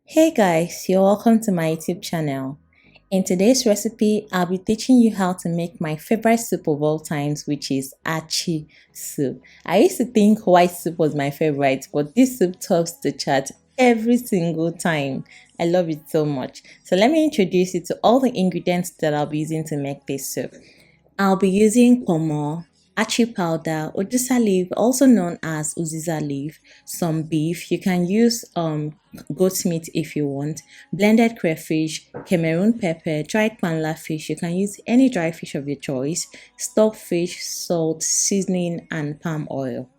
Hey guys, you're welcome to my YouTube channel. In today's recipe, I'll be teaching you how to make my favorite soup of all times, which is Achi soup. I used to think white soup was my favorite, but this soup tops the chart every single time. I love it so much. So let me introduce you to all the ingredients that I'll be using to make this soup. I'll be using pomo, achi powder, ojusa leaf, also known as uziza leaf, some beef. You can use goat meat if you want, blended crayfish, Cameroon pepper, dried panla fish. You can use any dry fish of your choice, stockfish, salt, seasoning, and palm oil.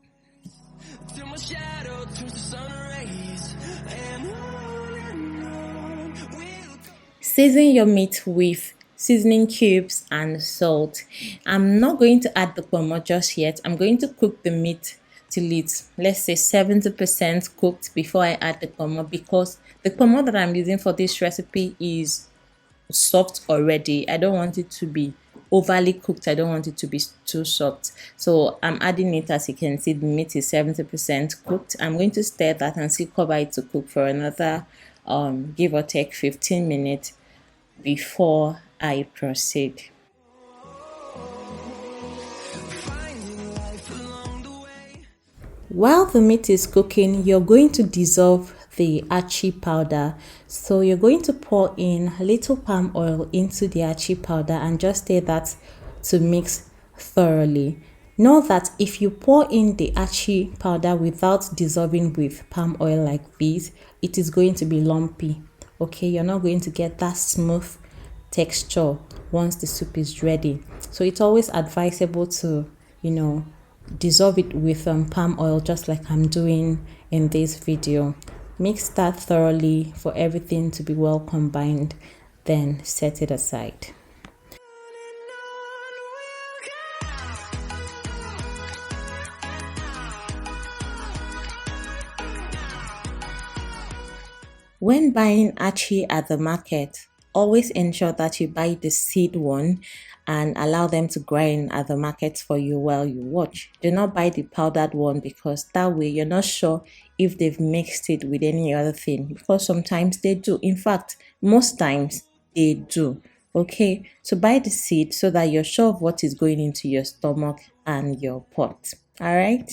Season your meat with seasoning cubes and salt. I'm not going to add the pomo just yet. I'm going to cook the meat till it's, let's say, 70% cooked before I add the pomo, because the pomo that I'm using for this recipe is soft already. I don't want it to be overly cooked. I don't want it to be too soft. So I'm adding it. As you can see, the meat is 70% cooked. I'm going to stir that and still cover it to cook for another give or take 15 minutes before I proceed. While the meat is cooking, you're going to dissolve the achi powder. So you're going to pour in a little palm oil into the achi powder and just stir that to mix thoroughly. Know that if you pour in the achi powder without dissolving with palm oil like this, it is going to be lumpy. Okay, you're not going to get that smooth texture once the soup is ready. So it's always advisable to, dissolve it with palm oil, just like I'm doing in this video. Mix that thoroughly for everything to be well combined, then set it aside. When buying achi at the market, always ensure that you buy the seed one and allow them to grind at the market for you while you watch. Do not buy the powdered one, because that way you're not sure if they've mixed it with any other thing, because sometimes they do. In fact, most times they do. Okay, so buy the seed so that you're sure of what is going into your stomach and your pot. All right.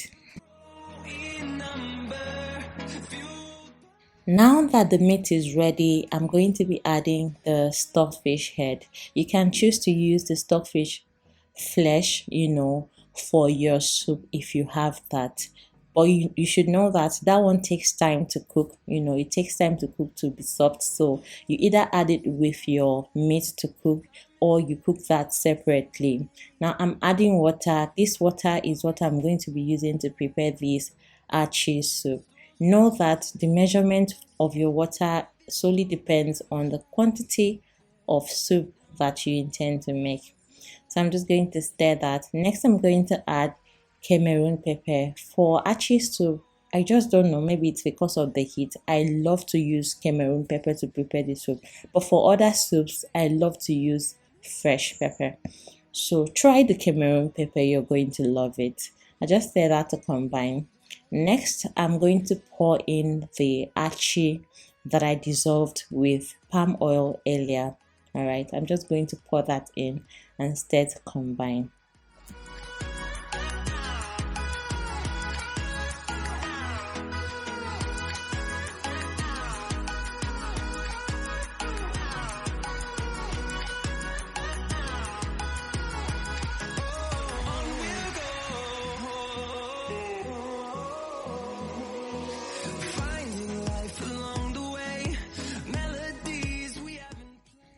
Now that the meat is ready, I'm going to be adding the stockfish head. You can choose to use the stockfish flesh, for your soup if you have that. But you should know that that one takes time to cook. It takes time to cook to be soft. So you either add it with your meat to cook, or you cook that separately. Now I'm adding water. This water is what I'm going to be using to prepare this achi soup. Know that the measurement of your water solely depends on the quantity of soup that you intend to make. So I'm just going to stir that. Next, I'm going to add Cameroon pepper. For achi soup, I just don't know, maybe it's because of the heat. I love to use Cameroon pepper to prepare the soup. But for other soups, I love to use fresh pepper. So try the Cameroon pepper, you're going to love it. I just stir that to combine. Next, I'm going to pour in the achi that I dissolved with palm oil earlier. All right, I'm just going to pour that in and stir to combine.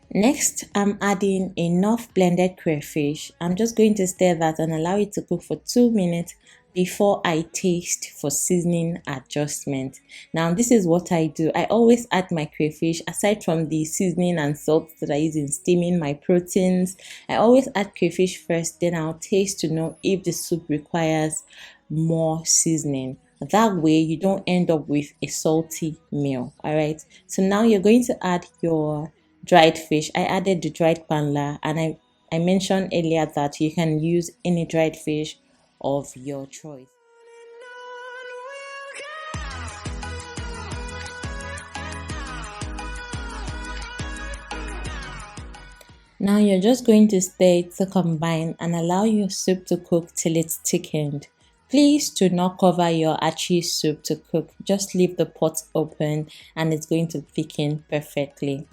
Next, I'm adding enough blended crayfish. I'm just going to stir that and allow it to cook for 2 minutes before I taste for seasoning adjustment. Now, this is what I do. I always add my crayfish, aside from the seasoning and salt that I use in steaming my proteins. I always add crayfish first, then I'll taste to know if the soup requires more seasoning. That way you don't end up with a salty meal. All right, so now you're going to add your dried fish. I added the dried panla, and I mentioned earlier that you can use any dried fish of your choice. Now you're just going to stir it to combine and allow your soup to cook till it's thickened. Please do not cover your achi soup to cook. Just leave the pot open and it's going to thicken perfectly.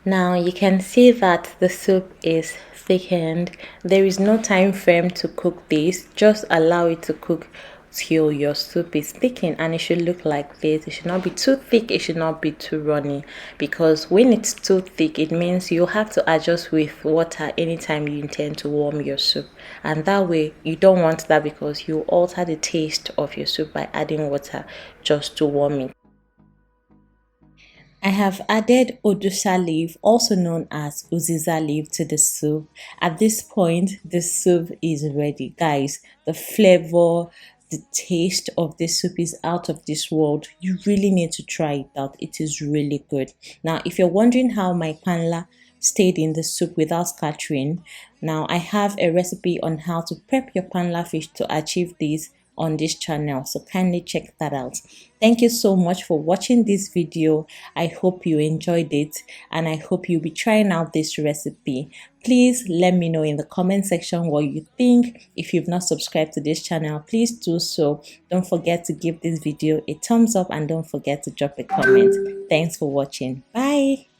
Now you can see that the soup is thickened. There is no time frame to cook this. Just allow it to cook till your soup is thickened, and it should look like this. It should not be too thick, it should not be too runny, because when it's too thick it means you have to adjust with water anytime you intend to warm your soup, and that way you don't want that, because you alter the taste of your soup by adding water just to warm it. I have added odusa leaf, also known as uziza leaf, to the soup. At this point, the soup is ready. Guys, the flavor, the taste of this soup is out of this world. You really need to try it out. It is really good. Now, if you're wondering how my panla stayed in the soup without scattering, now I have a recipe on how to prep your panla fish to achieve this on this channel, so kindly check that out. Thank you so much for watching this video. I hope you enjoyed it, and I hope you'll be trying out this recipe. Please let me know in the comment section what you think. If you've not subscribed to this channel, please do so. Don't forget to give this video a thumbs up and don't forget to drop a comment. Thanks for watching. Bye.